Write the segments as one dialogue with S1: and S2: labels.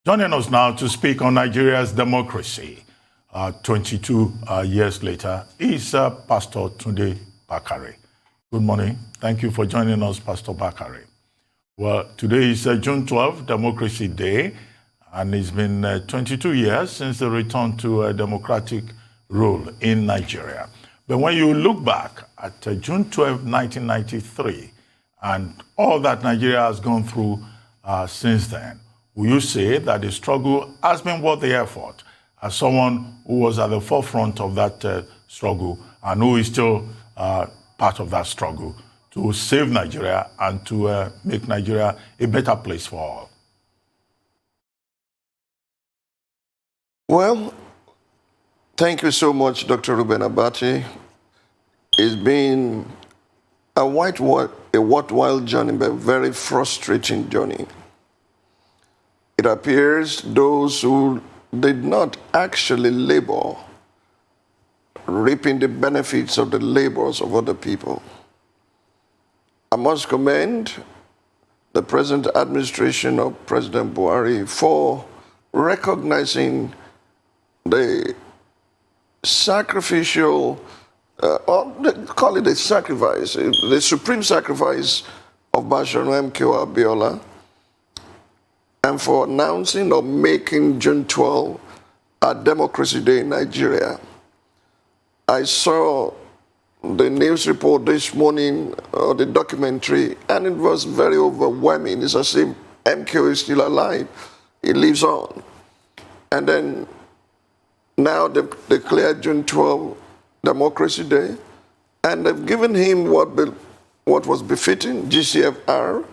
S1: Joining us now to speak on Nigeria's democracy 22 years later is Pastor Tunde Bakare. Good morning. Thank you for joining us, Pastor Bakare. Well, today is June 12th, Democracy Day, and it's been 22 years since the return to democratic rule in Nigeria. But when you look back at June 12, 1993, and all that Nigeria has gone through since then, will you say that the struggle has been worth the effort? As someone who was at the forefront of that struggle and who is still part of that struggle to save Nigeria and to make Nigeria a better place for all.
S2: Well, thank you so much, Dr. Ruben Abati. It's been a worthwhile journey, but a very frustrating journey. It appears those who did not actually labor, reaping the benefits of the labors of other people. I must commend the present administration of President Buhari for recognizing the sacrificial, or call it a sacrifice, the supreme sacrifice of MKO Abiola, and for announcing or making June 12 a Democracy Day in Nigeria. I saw the news report this morning, the documentary, and it was very overwhelming. It's as if MKO is still alive. He lives on. And then now they've declared June 12 Democracy Day, and they've given him what was befitting, GCFR,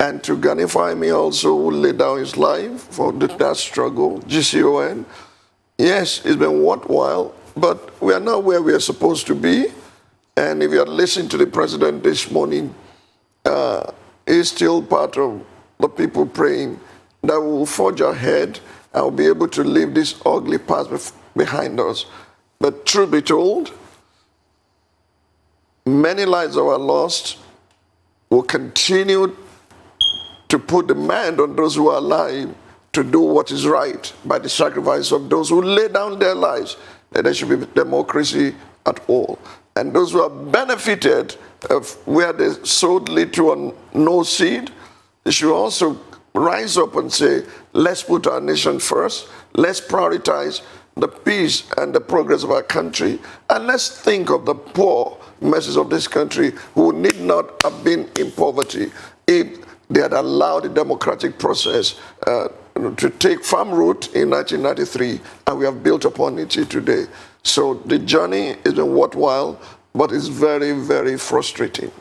S2: and to Gani Fahimi also, who laid down his life for that struggle, GCON. Yes, it's been worthwhile, but we are not where we are supposed to be. And if you are listening to the president this morning, he's still part of the people praying that we will forge ahead and will be able to leave this ugly past behind us. But truth be told, many lives that were lost will continue to put demand on those who are alive to do what is right by the sacrifice of those who lay down their lives, that there should be democracy at all. And those who have benefited of where they sowed little and no seed, they should also rise up and say, let's put our nation first, let's prioritize the peace and the progress of our country, and let's think of the poor masses of this country who need not have been in poverty if they had allowed the democratic process to take firm root in 1993, and we have built upon it today. So the journey has been worthwhile, but it's very, very frustrating.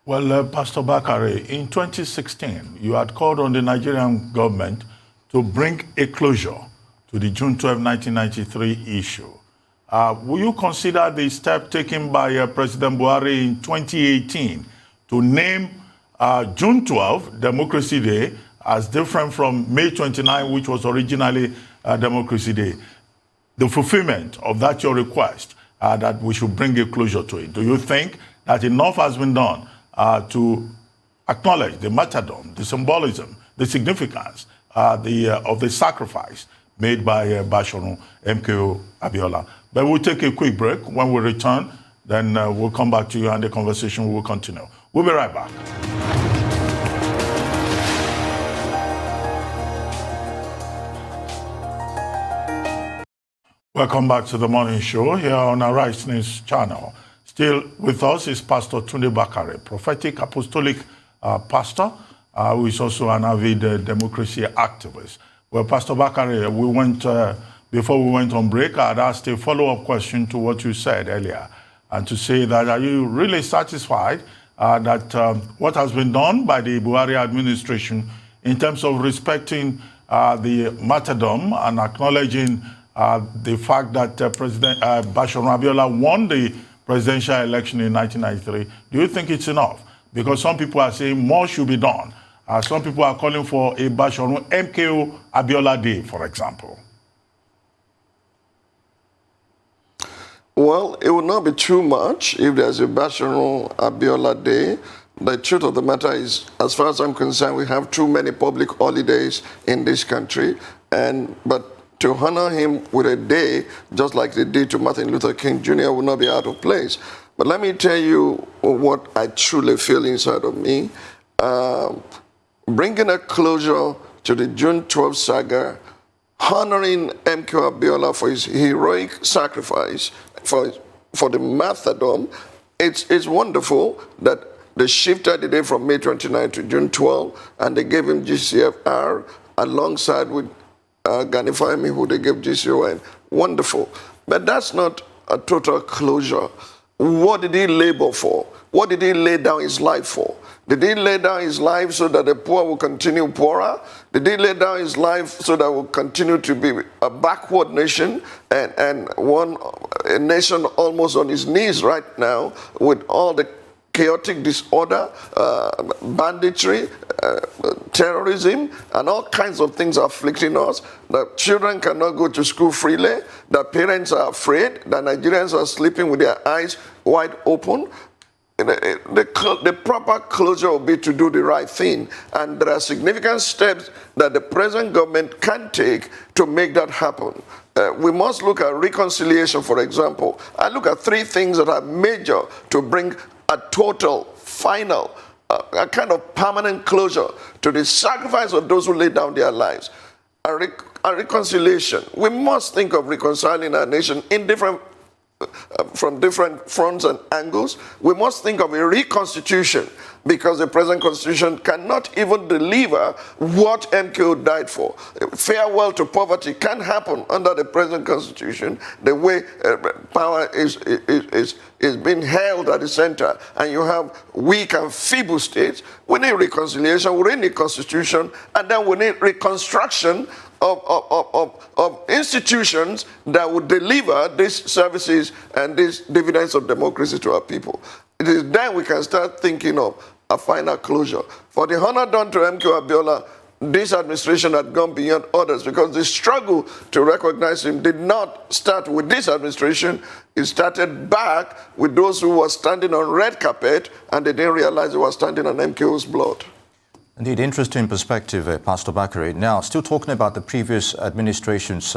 S1: Well, Pastor Bakare, in 2016, you had called on the Nigerian government to bring a closure to the June 12, 1993 issue. Will you consider the step taken by President Buhari in 2018 to name June 12, Democracy Day, as different from May 29, which was originally Democracy Day, the fulfillment of that your request, that we should bring a closure to it? Do you think that enough has been done to acknowledge the martyrdom, the symbolism, the significance of the sacrifice made by MKO Abiola? But we'll take a quick break. When we return, then we'll come back to you and the conversation will continue. We'll be right back. Welcome back to the morning show here on our Rice News channel. Still with us is Pastor Tunde Bakare, prophetic apostolic pastor, who is also an avid democracy activist. Well, Pastor Bakare, before we went on break, I had asked a follow-up question to what you said earlier, and to say that are you really satisfied that what has been done by the Buhari administration in terms of respecting the martyrdom and acknowledging the fact that President Abiola won the presidential election in 1993, do you think it's enough? Because some people are saying more should be done. Some people are calling for a MKO Abiola Day, for example.
S2: Well, it would not be too much if there's a Bashorun Abiola Day, The truth of the matter is, as far as I'm concerned, we have too many public holidays in this country, but to honor him with a day, just like they did to Martin Luther King Jr., will not be out of place. But let me tell you what I truly feel inside of me. Bringing a closure to the June 12th saga, honoring MKO Abiola for his heroic sacrifice, for the martyrdom, it's wonderful that they shifted the day from May 29 to June 12, and they gave him GCFR alongside with Gani Fahimi, who they gave GCON. Wonderful. But that's not a total closure. What did he labor for? What did he lay down his life for? Did he lay down his life so that the poor will continue poorer? Did he lay down his life so that we'll continue to be a backward nation and a nation almost on its knees right now with all the chaotic disorder, banditry, terrorism, and all kinds of things afflicting us? That children cannot go to school freely, that parents are afraid, that Nigerians are sleeping with their eyes wide open. The proper closure will be to do the right thing, and there are significant steps that the present government can take to make that happen. We must look at reconciliation, for example. I look at three things that are major to bring a total, final, a kind of permanent closure to the sacrifice of those who laid down their lives. A reconciliation. We must think of reconciling our nation in from different fronts and angles. We must think of a reconstitution, because the present constitution cannot even deliver what MKO died for. Farewell to poverty can happen under the present constitution, the way power is being held at the center, and you have weak and feeble states. We need reconciliation, we need constitution, and then we need reconstruction of institutions that would deliver these services and these dividends of democracy to our people. It is then we can start thinking of a final closure. For the honor done to MKO Abiola, this administration had gone beyond others, because the struggle to recognize him did not start with this administration. It started back with those who were standing on red carpet, and they didn't realize they were standing on MKO's blood.
S3: Indeed, interesting perspective, Pastor Bakare. Now, still talking about the previous administrations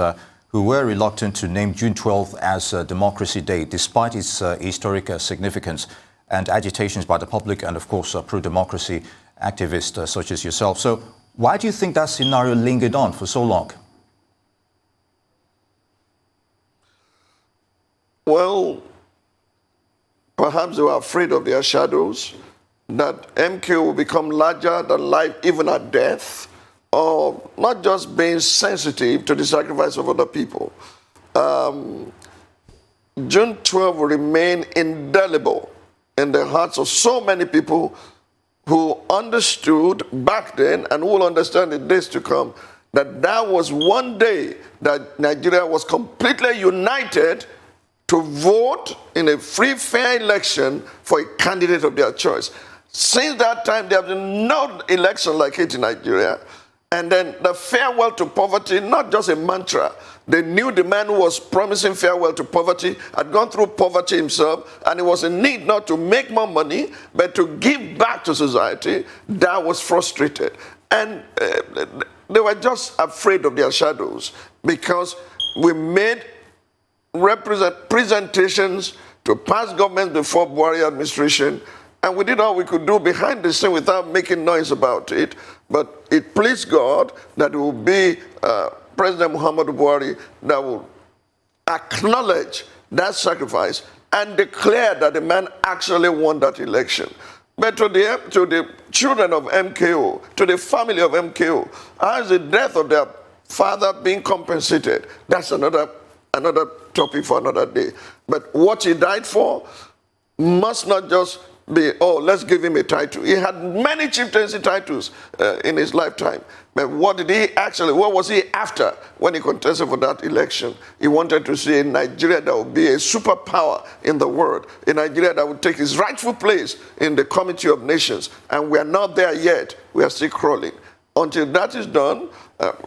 S3: who were reluctant to name June 12th as Democracy Day, despite its historic significance and agitations by the public and, of course, pro-democracy activists such as yourself. So why do you think that scenario lingered on for so long?
S2: Well, perhaps they were afraid of their shadows, that MKO will become larger than life even at death, or not just being sensitive to the sacrifice of other people. June 12 will remain indelible in the hearts of so many people who understood back then, and who will understand in days to come, that that was one day that Nigeria was completely united to vote in a free, fair election for a candidate of their choice. Since that time, there have been no election like it in Nigeria. And then the farewell to poverty, not just a mantra. They knew the man who was promising farewell to poverty had gone through poverty himself, and he was in need not to make more money, but to give back to society. That was frustrated. And they were just afraid of their shadows, because we made presentations to past governments before Buhari administration, and we did all we could do behind the scene without making noise about it. But it pleased God that it will be President Muhammadu Buhari that will acknowledge that sacrifice and declare that the man actually won that election. But to the children of MKO, to the family of MKO, as the death of their father being compensated, that's another topic for another day. But what he died for must not just be, oh, let's give him a title. He had many chieftaincy titles in his lifetime. But what was he after when he contested for that election? He wanted to see a Nigeria that would be a superpower in the world, a Nigeria that would take its rightful place in the Committee of Nations. And we are not there yet. We are still crawling. Until that is done,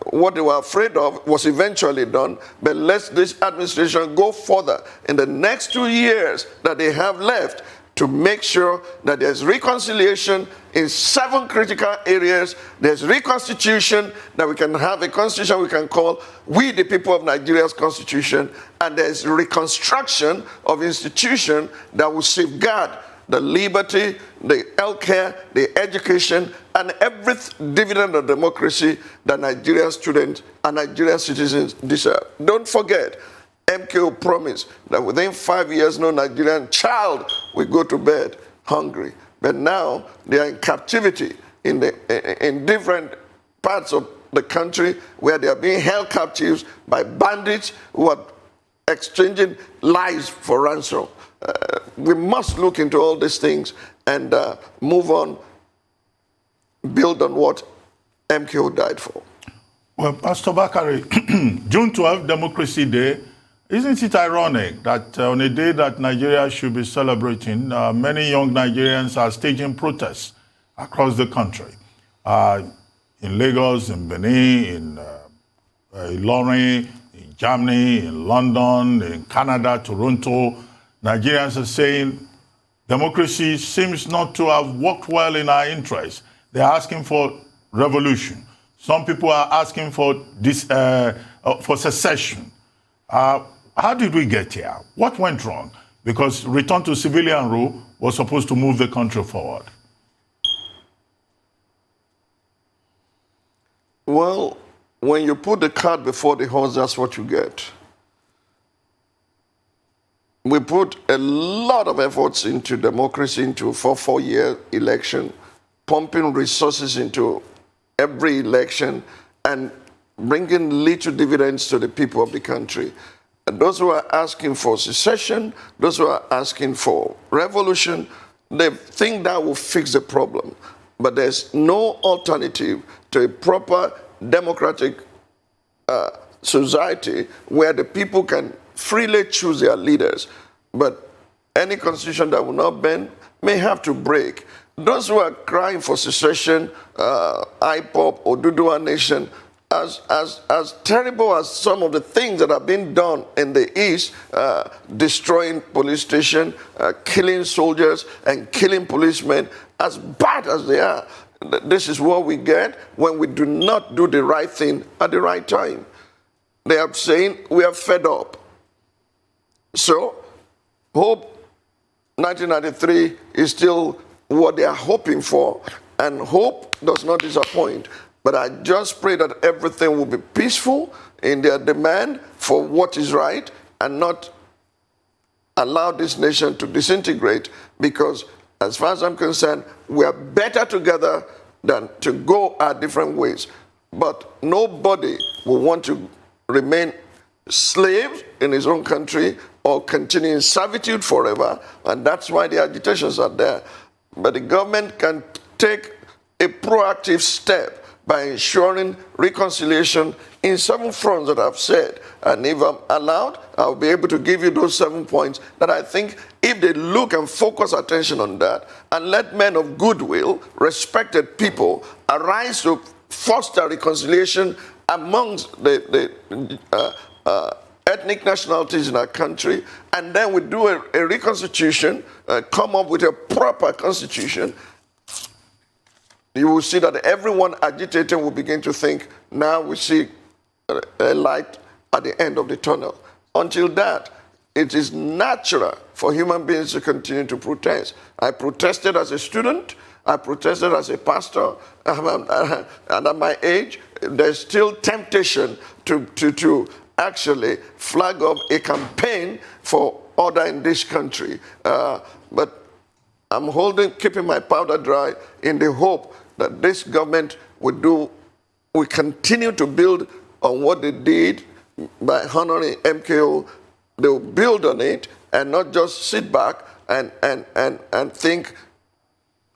S2: what they were afraid of was eventually done. But let this administration go further in the next 2 years that they have left to make sure that there's reconciliation in 7 critical areas. There's reconstitution, that we can have a constitution we can call We the People of Nigeria's Constitution, and there's reconstruction of institution that will safeguard the liberty, the healthcare, the education, and every dividend of democracy that Nigerian students and Nigerian citizens deserve. Don't forget, MKO promised that within 5 years, no Nigerian child will go to bed hungry. But now they are in captivity in different parts of the country where they are being held captives by bandits who are exchanging lives for ransom. We must look into all these things and move on, build on what MKO died for.
S1: Well, Pastor Bakare, June 12th, Democracy Day. Isn't it ironic that on a day that Nigeria should be celebrating, many young Nigerians are staging protests across the country? In Lagos, in Benin, in Ilorin, in Germany, in London, in Canada, Toronto, Nigerians are saying democracy seems not to have worked well in our interests. They're asking for revolution. Some people are asking for secession. How did we get here? What went wrong? Because return to civilian rule was supposed to move the country forward.
S2: Well, when you put the cart before the horse, that's what you get. We put a lot of efforts into democracy, into a 4-year election, pumping resources into every election and bringing little dividends to the people of the country. And those who are asking for secession, those who are asking for revolution, they think that will fix the problem. But there's no alternative to a proper democratic society where the people can freely choose their leaders. But any constitution that will not bend may have to break. Those who are crying for secession, IPOP, Oduduwa Nation, as terrible as some of the things that have been done in the East, destroying police stations, killing soldiers and killing policemen, as bad as they are, this is what we get when we do not do the right thing at the right time. They are saying we are fed up. So, hope 1993 is still what they are hoping for, and hope does not disappoint. But I just pray that everything will be peaceful in their demand for what is right and not allow this nation to disintegrate, because as far as I'm concerned, we are better together than to go our different ways. But nobody will want to remain slaves in his own country or continue in servitude forever, and that's why the agitations are there. But the government can take a proactive step by ensuring reconciliation in 7 fronts that I've said. And if I'm allowed, I'll be able to give you those 7 points that I think if they look and focus attention on that and let men of goodwill, respected people, arise to foster reconciliation amongst the ethnic nationalities in our country, and then we do a reconstitution, come up with a proper constitution, you will see that everyone agitating will begin to think, now we see a light at the end of the tunnel. Until that, it is natural for human beings to continue to protest. I protested as a student, I protested as a pastor, and at my age, there's still temptation to actually flag up a campaign for order in this country. But I'm keeping my powder dry in the hope that this government will continue to build on what they did by honoring MKO. They will build on it and not just sit back and think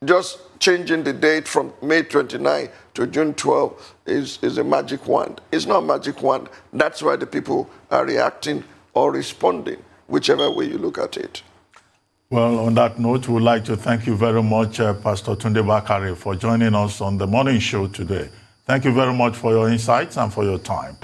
S2: just changing the date from May 29 to June 12 is a magic wand. It's not a magic wand. That's why the people are reacting or responding, whichever way you look at it.
S1: Well, on that note, we'd like to thank you very much, Pastor Tunde Bakare, for joining us on the morning show today. Thank you very much for your insights and for your time.